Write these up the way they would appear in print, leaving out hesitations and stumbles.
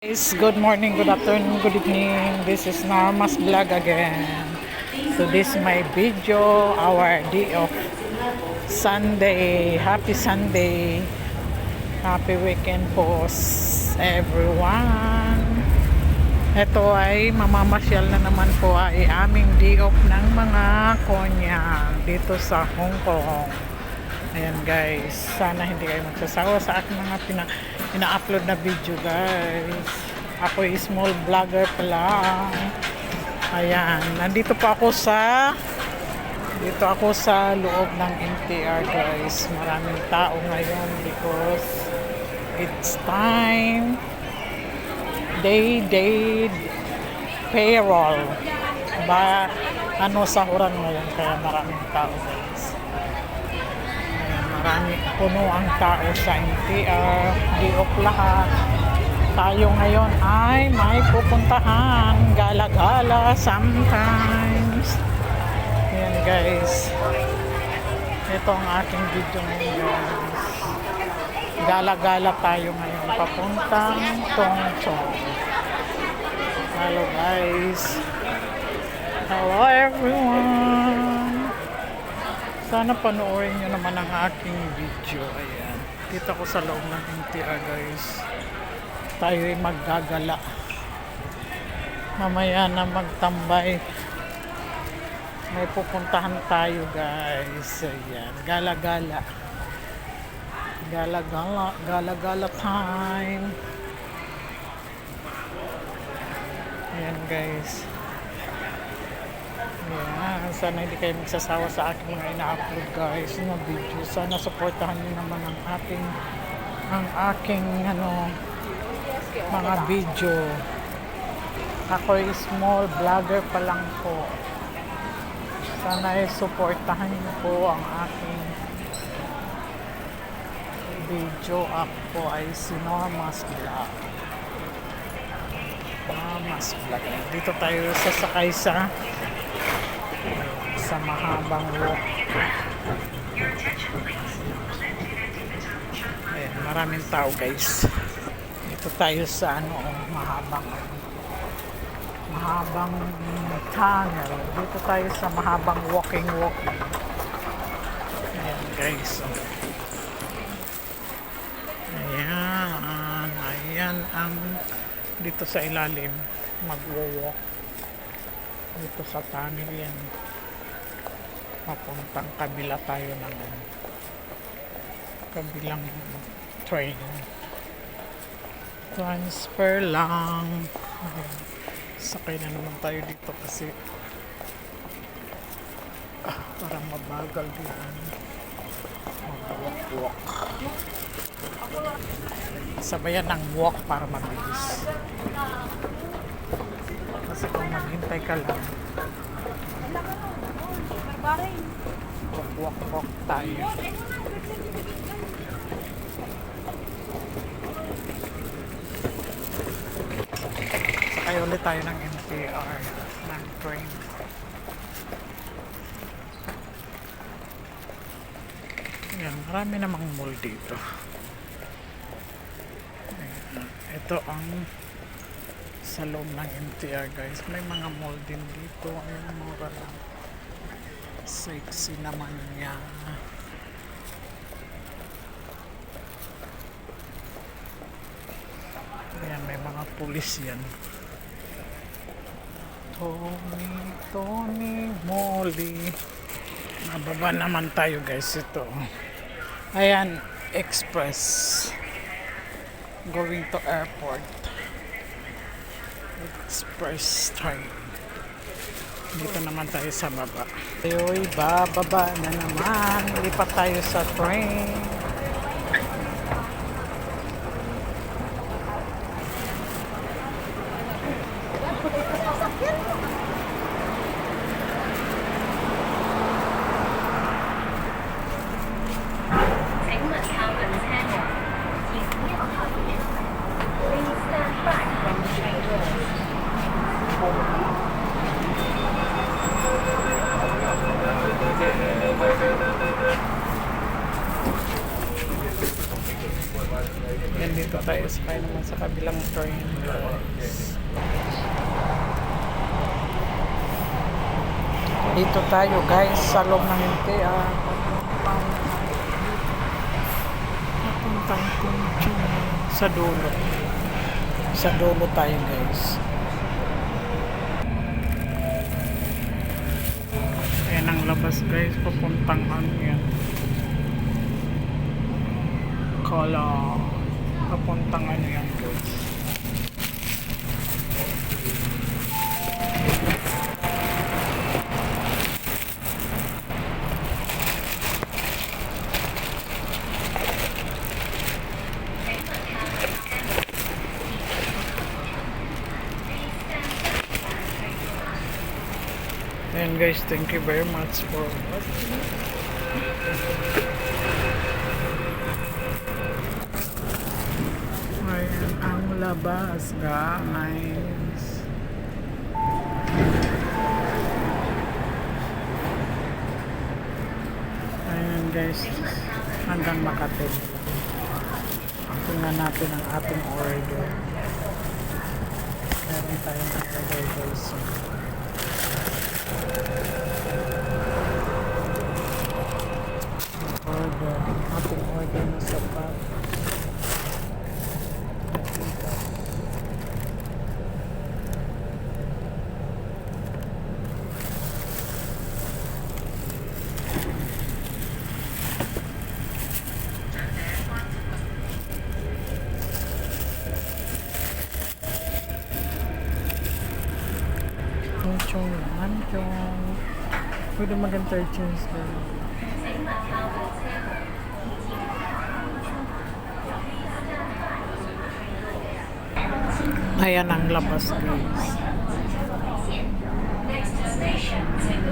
Guys, good morning, good afternoon, good evening. This is Norma's vlog again. So this is my video, our day of Sunday. Happy Sunday. Happy weekend po everyone. Ito ay mamamasyal na naman po ay aming day off ng mga konya dito sa Hong Kong. Ayan guys, sana hindi kayo magsasawa sa aking mga ina-upload na video guys. Ako ay small vlogger pa lang. Ayan, nandito pa ako sa loob ng MTR guys. Maraming tao ngayon because it's time day payroll ba sahuran ngayon kaya maraming tao guys. Marami puno ang tao sa MTR, di off lahat. Tayo ngayon ay may pupuntahan, gala-gala sometimes. Ayan guys. Ito ang aking video ngayon guys. Gala-gala tayo ngayon papuntang Tongchong. Hello guys. Hello everyone. Sana panoorin nyo naman ang aking video. Ayan. Dito ko sa loob ng MTR guys. Tayo ay maggagala. Mamaya na magtambay. May pupuntahan tayo guys. Ayan. Gala-gala. Gala-gala. Gala-gala time. Ayan guys. Ayan, sana hindi kayo magsasawa sa aking mga ina-upload guys na video. Sana supportahan niyo naman ang aking mga video. Ako ay small vlogger pa lang po. Sana ay supportahan niyo po ang aking video. Ako ay si Norma's Vlog. Norma's Vlog. Dito tayo sasakay sa mahabang walk. Ayan, maraming tao guys. Dito tayo sa mahabang tunnel. Dito tayo sa mahabang walking. Ayan guys. Ayan ang dito sa ilalim magwo-walk. Dito sa tunnel yan. Papuntang kabila tayo ng kabilang train. Transfer lang. Sakay na naman tayo dito kasi parang mabagal din mag-walk. Sabayan ng walk para mabilis. Kasi kung maghintay ka lang walk tayo. Sakay ulit tayo ng MTR ng train. Ayan, marami namang mall dito. Ayan, ito ang sa loob ng MTR guys. May mga mall din dito. Ayan, mura lang. Sexy naman niya. Ayan, may mga pulis yan. Tony Moly. Nababa naman tayo guys. Ito. Ayan, express. Going to airport. Express train. Dito naman tayo sa baba. Tayo'y bababa na naman. Lipat tayo sa train. Dito tayo guys sa loob ng MTR. Papuntang Tungchung. Sa dulo. Sa dulo tayo guys. Ayan ang labas guys. Papuntang ano yan. Kala. Papuntang ano yan guys. And guys, thank you very much for watching. Ayan ang labas guys. Ayan guys, hanggang Makati. Tingnan natin ang ating order. Meron tayong order guys. Ating order na sapat. Chong naman chong. Pwede mag-interchange din. Ayan ang labas guys.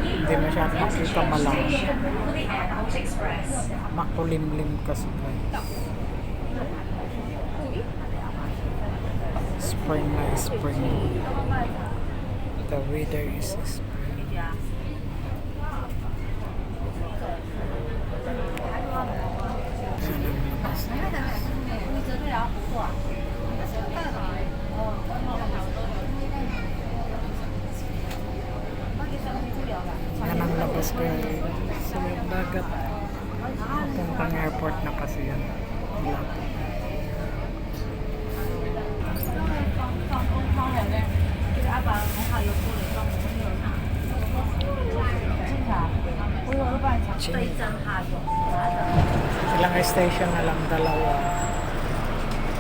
Hindi masyado makita malang. Makulimlim kasi guys. Spring na spring. The weather is spring. Yan ang labas guys. Sa dagat. Papuntang airport na kasi yan. Lapit. Ilang station na lang, dalawa.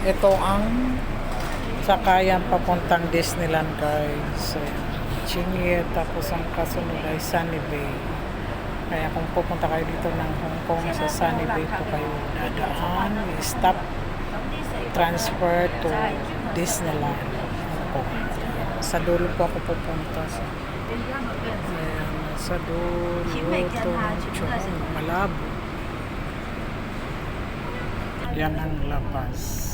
Ito ang sakayan papuntang Disneyland guys. Chingy, tapos ang kasunod ay Sunny Bay. Kaya kung pupunta kayo dito ng Hong Kong sa Sunny Bay po kayo dadaan, stop, transfer to Disneyland Hong Kong. Sa dulo po ako pupunta sa sa dulo Tungchung, Malabo. Yan ang labas.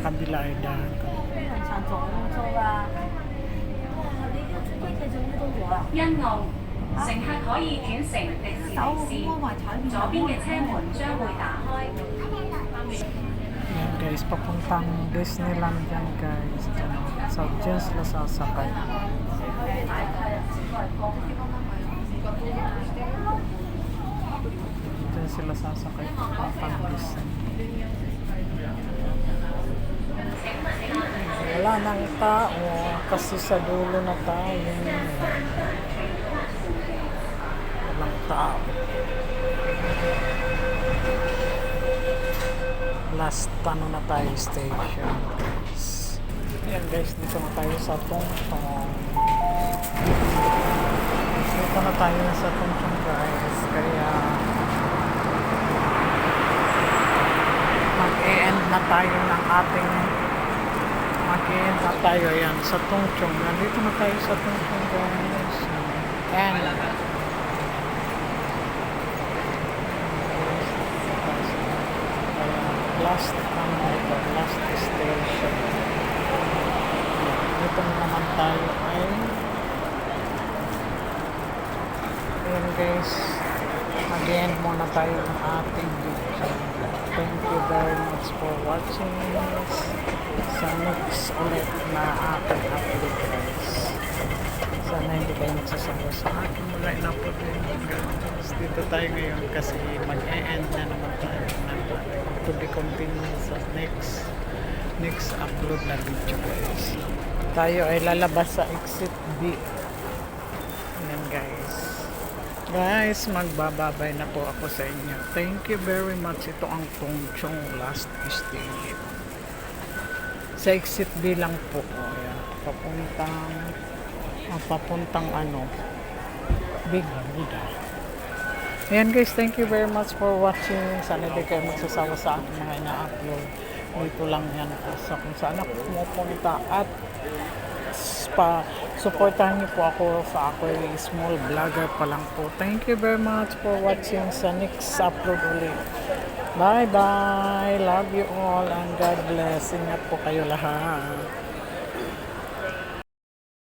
Kabila ay dagat. 欣澳，乘客可以轉乘迪士尼線，左邊嘅車門將會打開。Yan guys, papuntang Disneyland yan guys. Sa dyan sila sasakay. Dyan sila sasakay papuntang Disney. Wala nang tao kasi sa dulo na tayo. Walang tao. Last ano na tayo station. Ayan guys, dito na tayo sa Tungchung. Dito na tayo sa Tungchung guys. Kaya mag-e-end na tayo ng ating mag-e-end na tayo. Ayan, sa Tungchung. Nandito na tayo sa Tungchung guys. And last station. Dito naman tayo ay ayan guys, Again, muna tayo ng ating video. Thank you very much for watching. Sa next ulit na ating upload guys. Sana hindi kayo magsasawa sa akin. Wala na po din guys. Dito tayo ngayon kasi mag-e-end na naman tayo ng to be continued sa next upload na video guys. Tayo ay lalabas sa exit B. Ayan guys. Guys, magbababay na po ako sa inyo. Thank you very much. Ito ang Tongchong last station. Sa exit B lang po. Ayan. Papuntang ano, Big Buddha. Ayan guys, thank you very much for watching. Sana di kayo magsasawa sa aking mga ina-upload. Dito lang yan po sa kung saan ako pumupunta at supportahan niyo po ako sa ako ay small vlogger pa lang po. Thank you very much for watching sa next upload ulit. Bye bye, love you all and God bless. Ingat po kayo lahat.